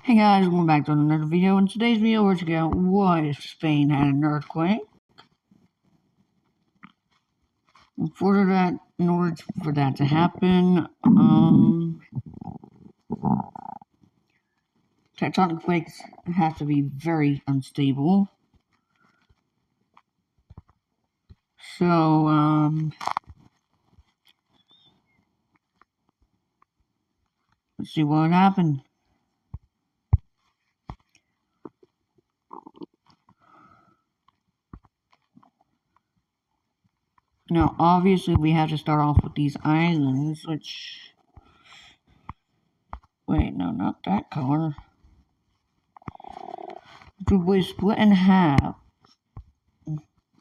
Hey guys, welcome back to another video. In today's video, we're checking out what if Spain had an earthquake. In order for that to happen, tectonic plates have to be very unstable. So, let's see what happened. Now, obviously, we have to start off with these islands, which... Wait, no, not that color. Which was split in half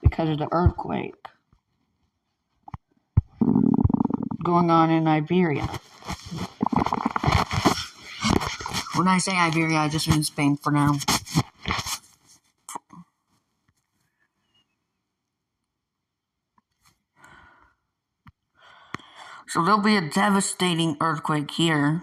because of the earthquake going on in Iberia. When I say Iberia, I just mean Spain for now. So there'll be a devastating earthquake here.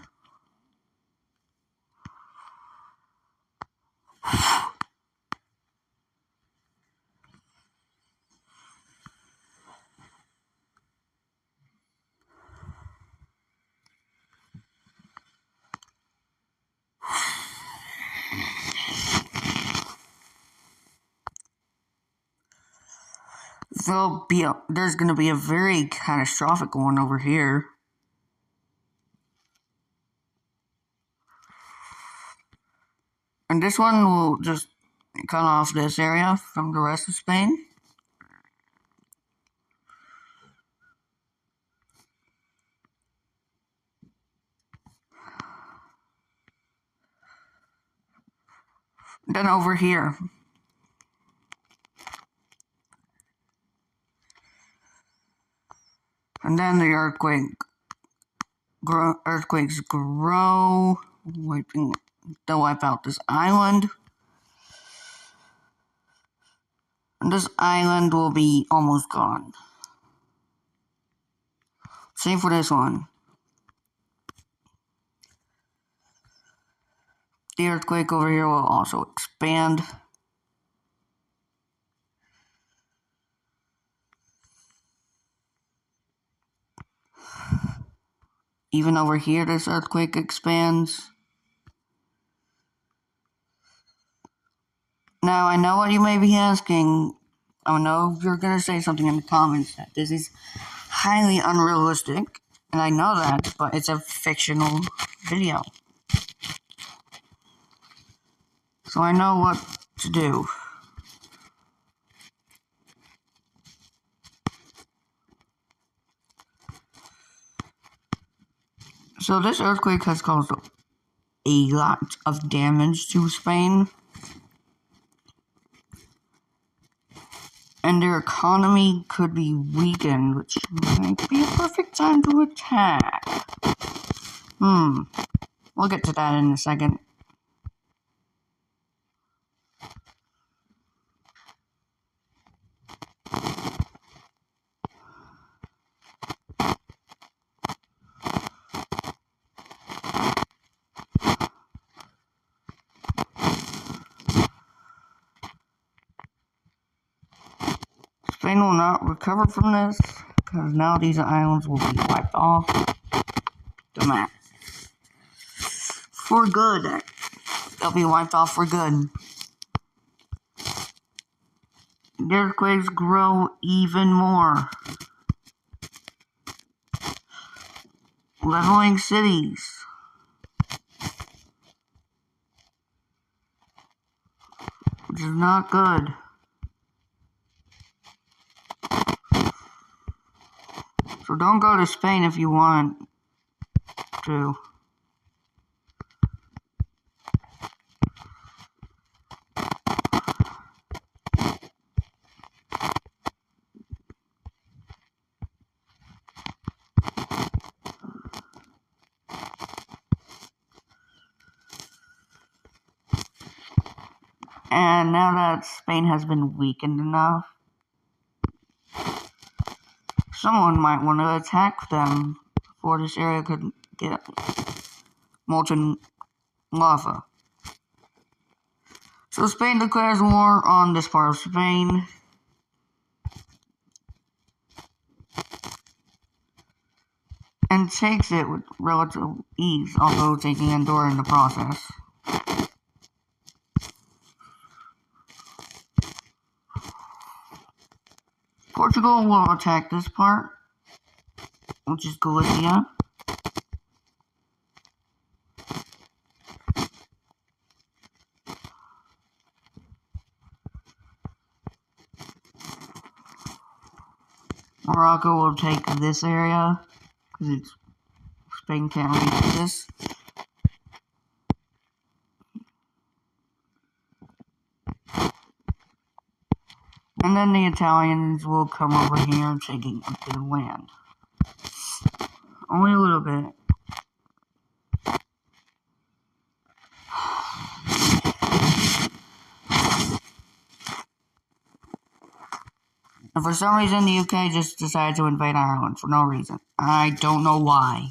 There's gonna be a very catastrophic one over here. And this one will just cut off this area from the rest of Spain. Then over here. And then the earthquakes grow, they'll wipe out this island. And this island will be almost gone. Same for this one. The earthquake over here will also expand. Even over here, this earthquake expands. Now, I know what you may be asking. I know you're going to say something in the comments that this is highly unrealistic. And I know that, but it's a fictional video. So I know what to do. So this earthquake has caused a lot of damage to Spain. And their economy could be weakened, which might be a perfect time to attack. We'll get to that in a second. Spain will not recover from this, because now these islands will be wiped off the map. For good. They'll be wiped off for good. The earthquakes grow even more. Leveling cities. Which is not good. So don't go to Spain if you want to. And now that Spain has been weakened enough, someone might want to attack them before this area could get molten lava. So Spain declares war on this part of Spain. And takes it with relative ease, although taking Andorra in the process. Portugal will attack this part, which is Galicia. Morocco will take this area, because Spain can't reach this. And then the Italians will come over here taking a bit of land. Only a little bit. And for some reason, the UK just decided to invade Ireland for no reason. I don't know why.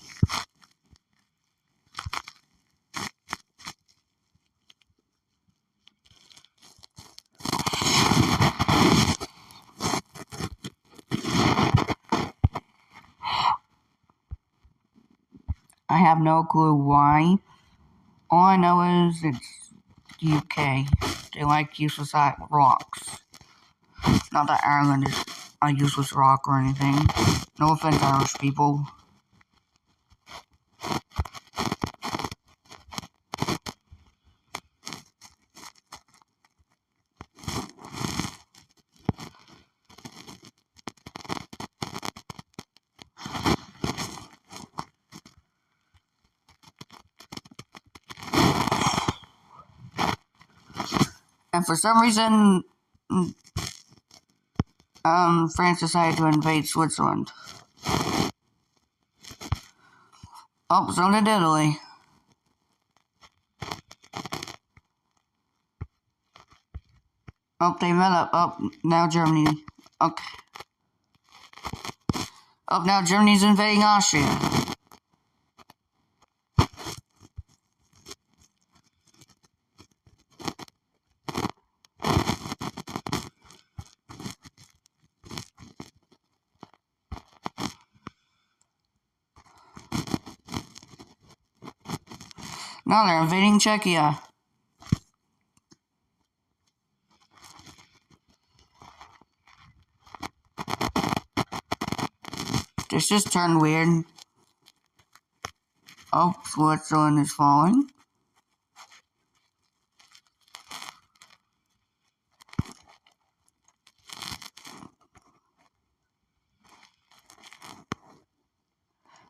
I have no clue why. All I know is it's the UK. They like useless rocks. Not that Ireland is a useless rock or anything. No offense, Irish people. And for some reason, France decided to invade Switzerland. Oh, so did Italy. Oh, they met up. Oh, now Germany. Okay. Oh, now Germany's invading Austria. Now they're invading Czechia. This just turned weird. Oh, Switzerland is falling.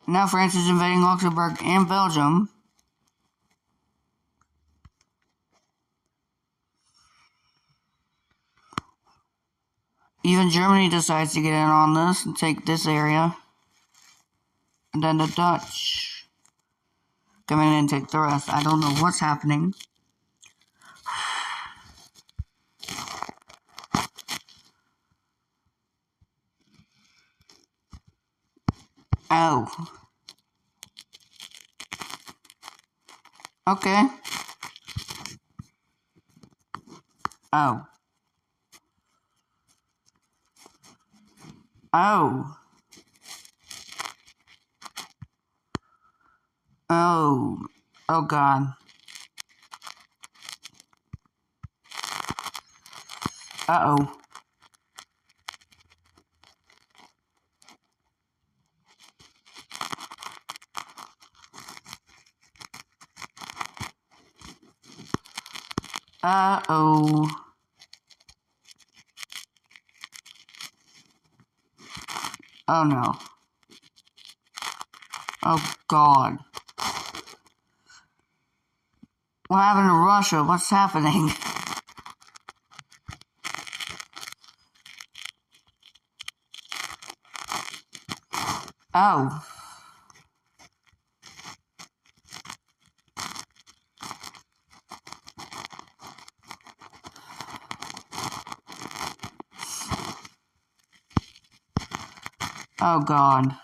Now France is invading Luxembourg and Belgium. Even Germany decides to get in on this and take this area. And then the Dutch come in and take the rest. I don't know what's happening. Oh. Okay. Oh. Oh. Oh. Oh God. Uh-oh. Uh-oh. Oh no. Oh God. What happened to Russia? What's happening? Oh. Oh God.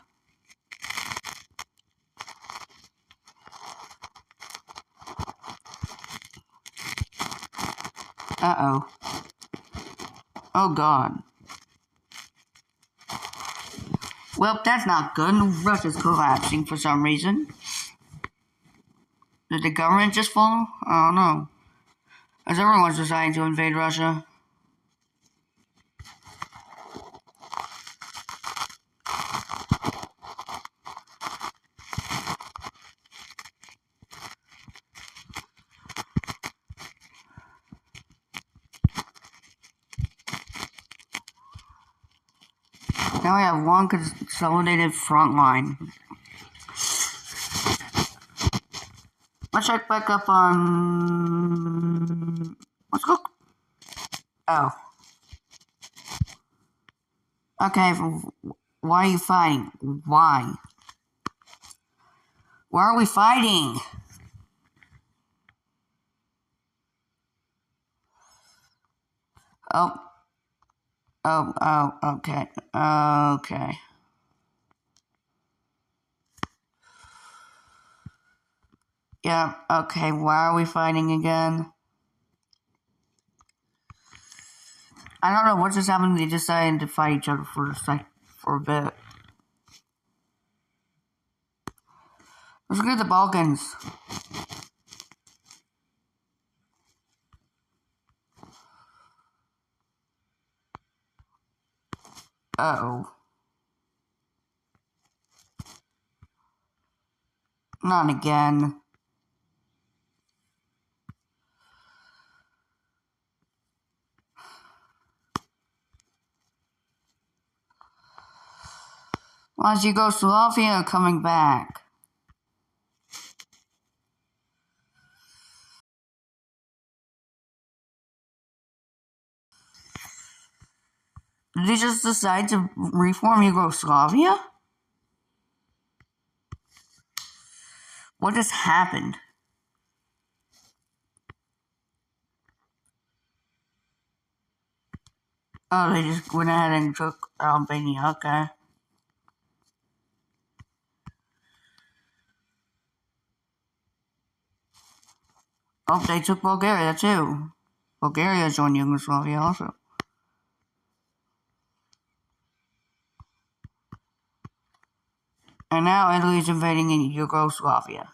Uh-oh. Oh, God. Well, that's not good. Russia's collapsing for some reason. Did the government just fall? I don't know. As everyone's deciding to invade Russia. Now we have one consolidated front line. Let's check back up on... Let's go... Oh. Okay, why are you fighting? Why? Why are we fighting? Oh. Okay. Okay. Yeah, okay, why are we fighting again? I don't know what just happened. They decided to fight each other for a bit. Let's look at the Balkans. Uh-oh. Not again. Why is Yugoslavia coming back? Did they just decide to reform Yugoslavia? What just happened? Oh, they just went ahead and took Albania, okay. Oh, they took Bulgaria too. Bulgaria joined Yugoslavia also. And now Italy's invading in Yugoslavia.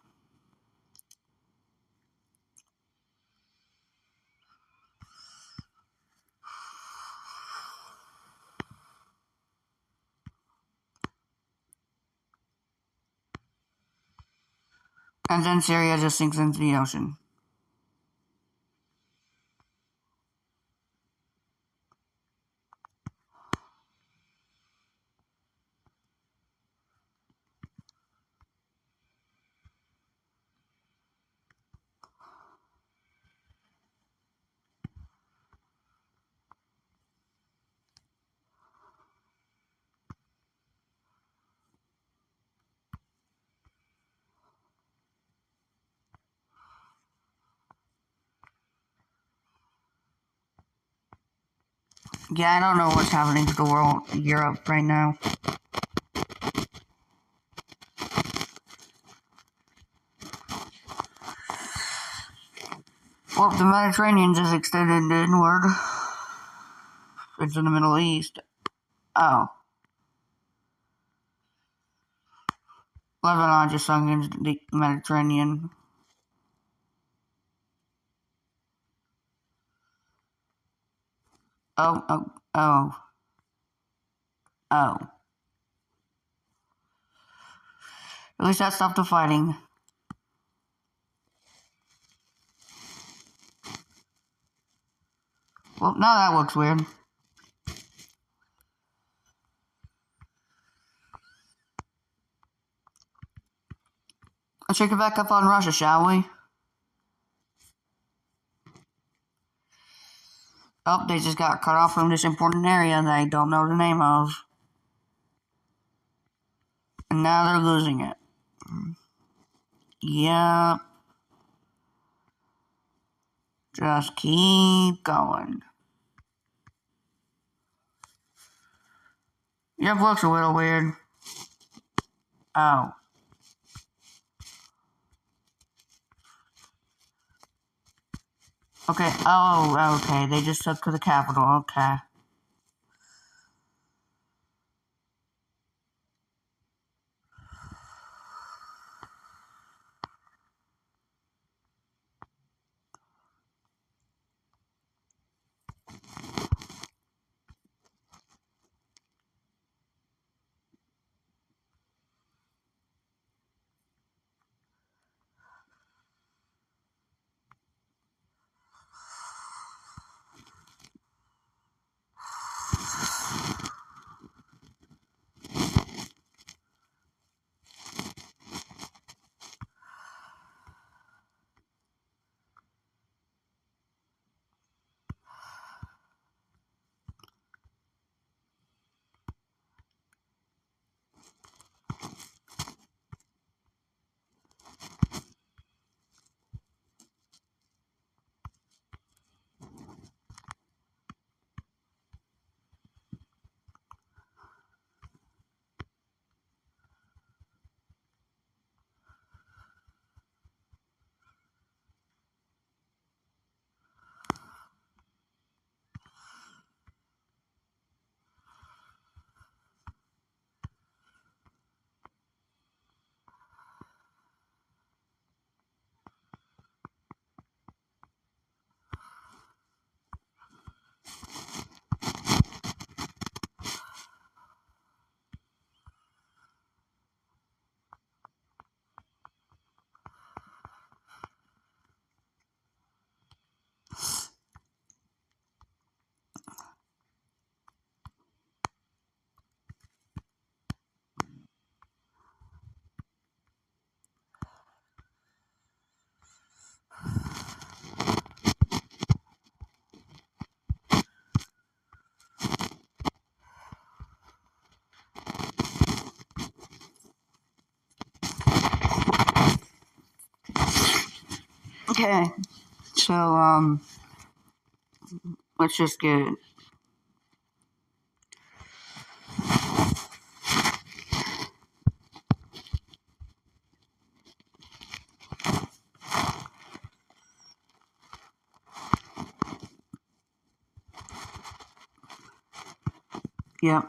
And then Syria just sinks into the ocean. Yeah, I don't know what's happening to the world, Europe right now. Well, the Mediterranean just extended inward. It's in the Middle East. Oh. Lebanon just sunk into the Mediterranean. Oh. At least that stopped the fighting. Well, now that looks weird. Let's check it back up on Russia, shall we? Oh, they just got cut off from this important area that I don't know the name of. And now they're losing it. Yep. Just keep going. Yep, looks a little weird. Oh. Okay, oh, okay, they just took to the Capitol, okay. Okay, so, let's just get yep.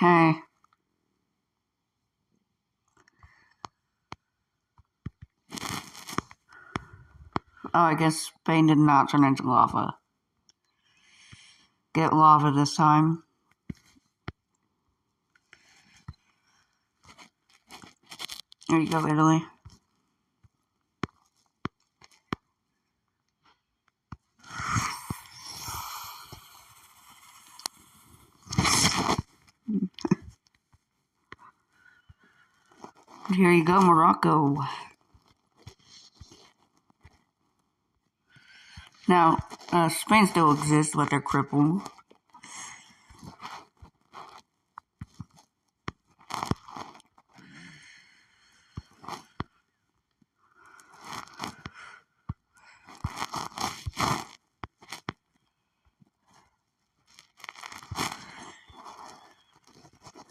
Okay. Oh, I guess Spain did not turn into lava. Get lava this time. There you go, Italy. Here you go, Morocco. Now, Spain still exists, but they're crippled.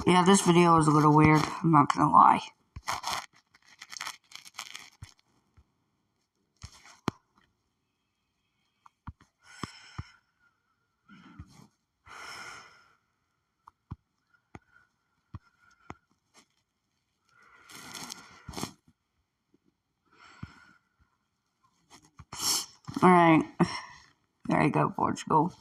Yeah, this video is a little weird, I'm not gonna lie. Alright, there you go, Portugal.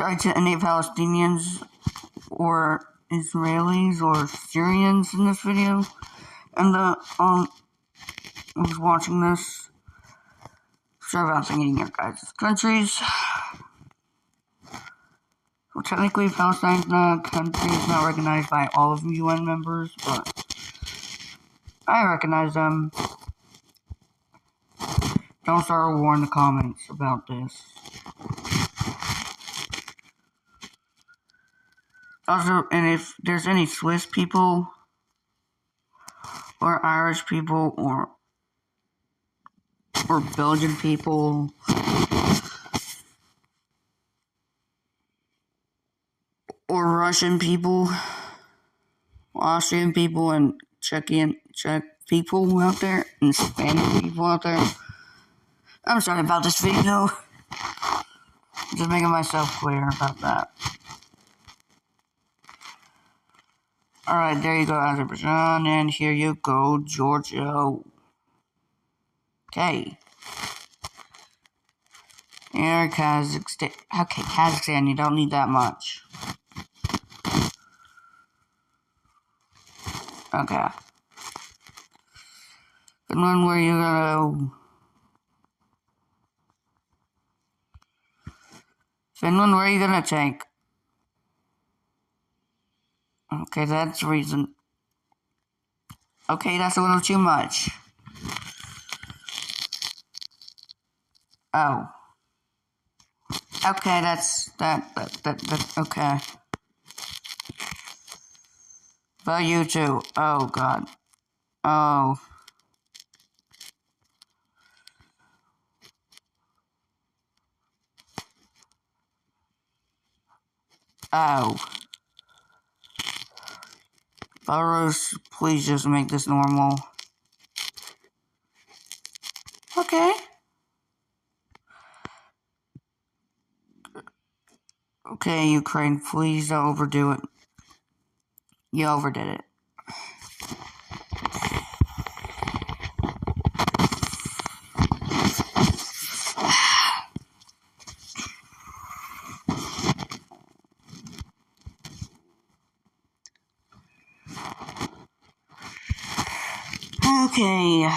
sorry to any Palestinians or Israelis or Syrians in this video, and was watching this. Sorry about thinking your guys' countries. Well, technically, Palestine's not a country. It's not recognized by all of the UN members, but I recognize them. Don't start a war in the comments about this. Also, and if there's any Swiss people or Irish people or Belgian people or Russian people, Austrian people, and Czech people out there, and Spanish people out there, I'm sorry about this video. Just making myself clear about that. Alright, there you go, Azerbaijan, and here you go, Georgia. Okay. Here, Kazakhstan. Okay, Kazakhstan, you don't need that much. Okay. Finland, where you gonna... Finland, where are you gonna take? Okay, that's the reason. Okay, that's a little too much. Oh. Okay, that's okay. But you too. Oh god. Oh. Oh. Belarus, please just make this normal. Okay. Okay, Ukraine, please don't overdo it. You overdid it. Okay.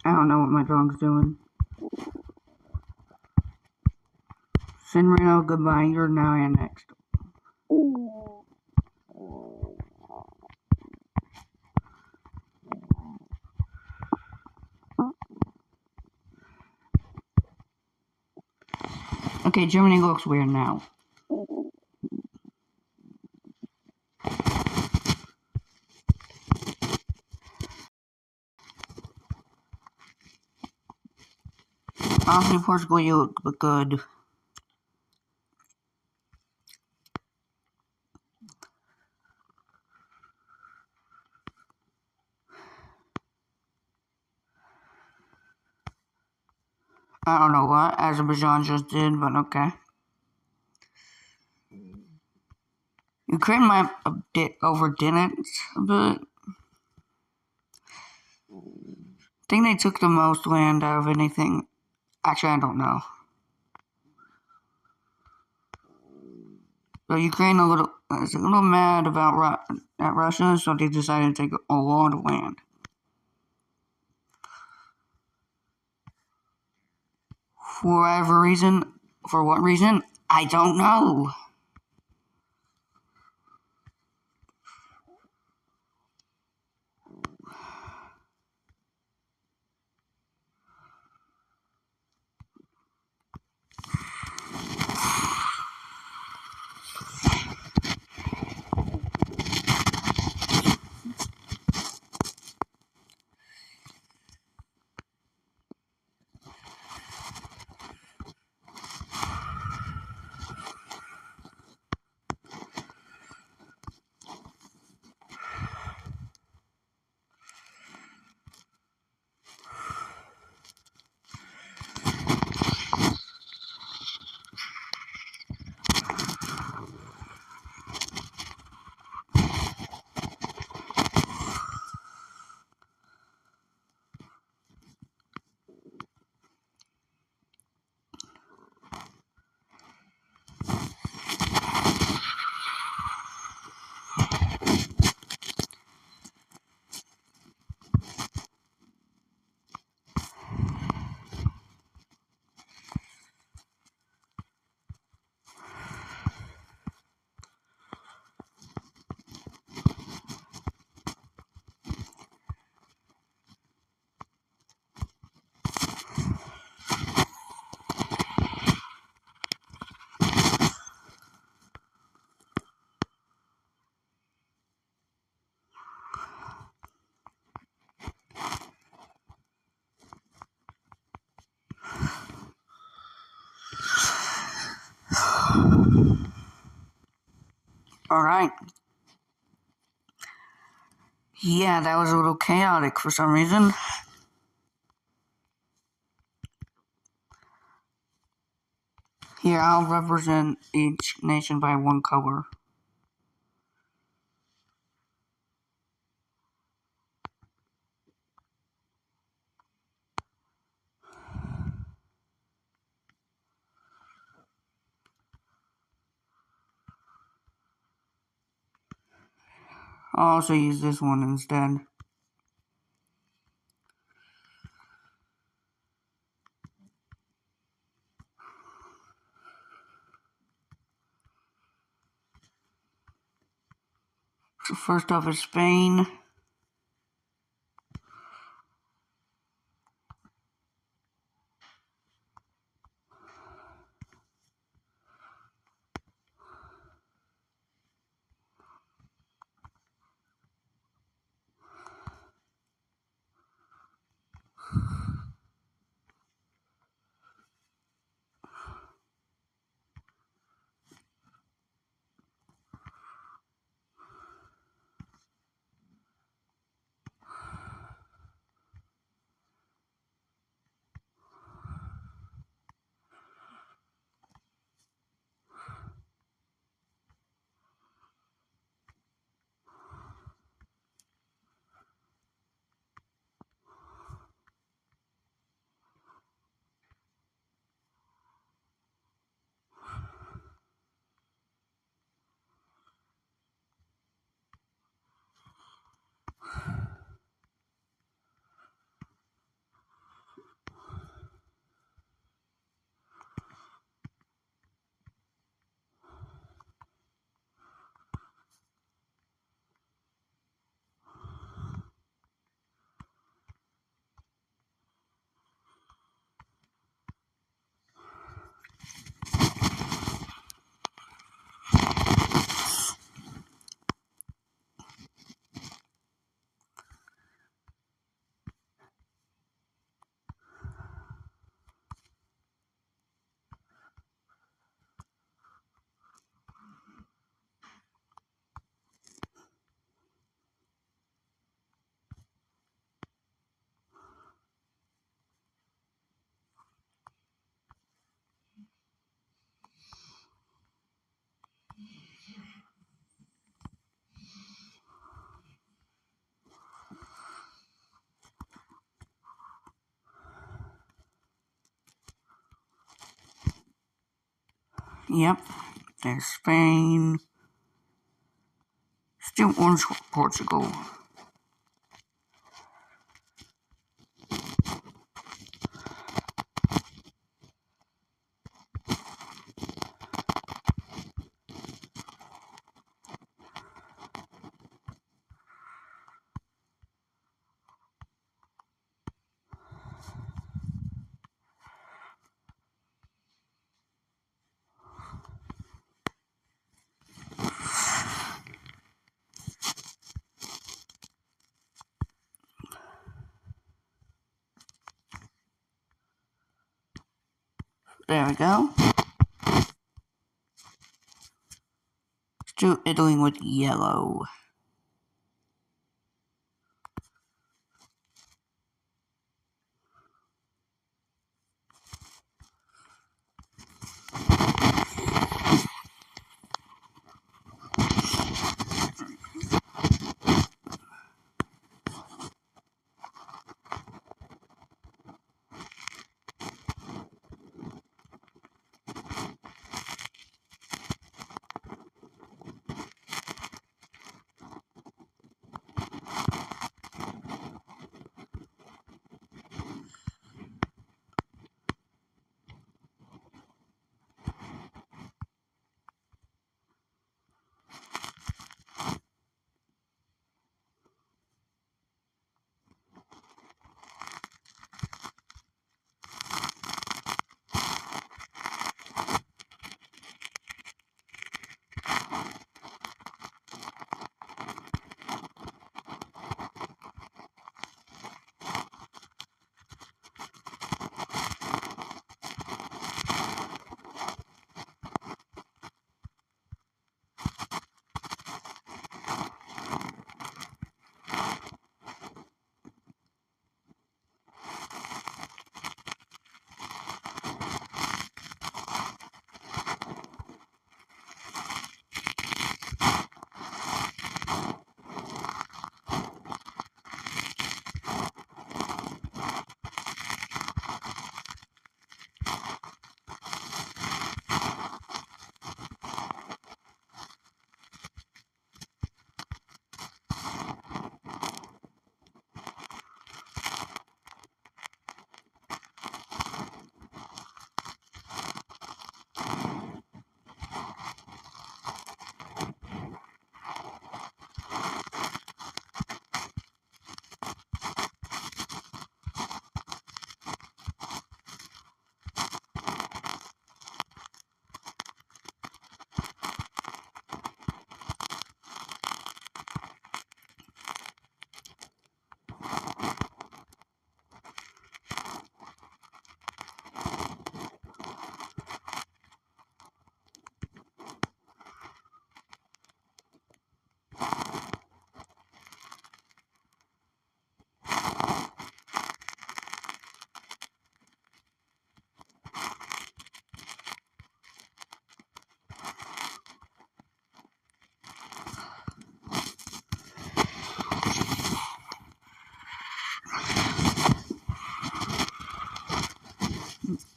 I don't know what my dog's doing. San Marino, goodbye. You're now annexed. Okay, Germany looks weird now. Honestly, Portugal, you look good. I don't know what Azerbaijan just did, but okay. Ukraine might have overdid it, but I think they took the most land out of anything. Actually, I don't know. So Ukraine is a little mad about at Russia, so they decided to take a lot of land. For whatever reason, for what reason, I don't know. Alright. Yeah, that was a little chaotic for some reason. Here, I'll represent each nation by one color. I'll also use this one instead. So first off is Spain. Yep. There's Spain. Still orange Portugal. There we go. Still Italy with yellow.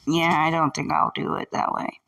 Yeah, I don't think I'll do it that way.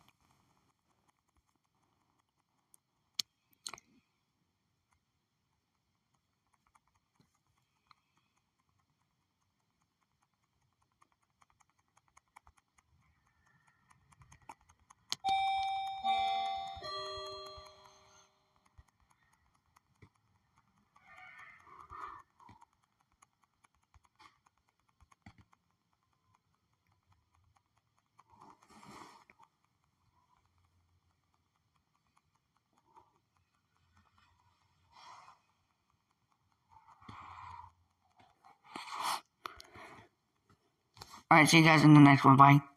Alright, see you guys in the next one. Bye.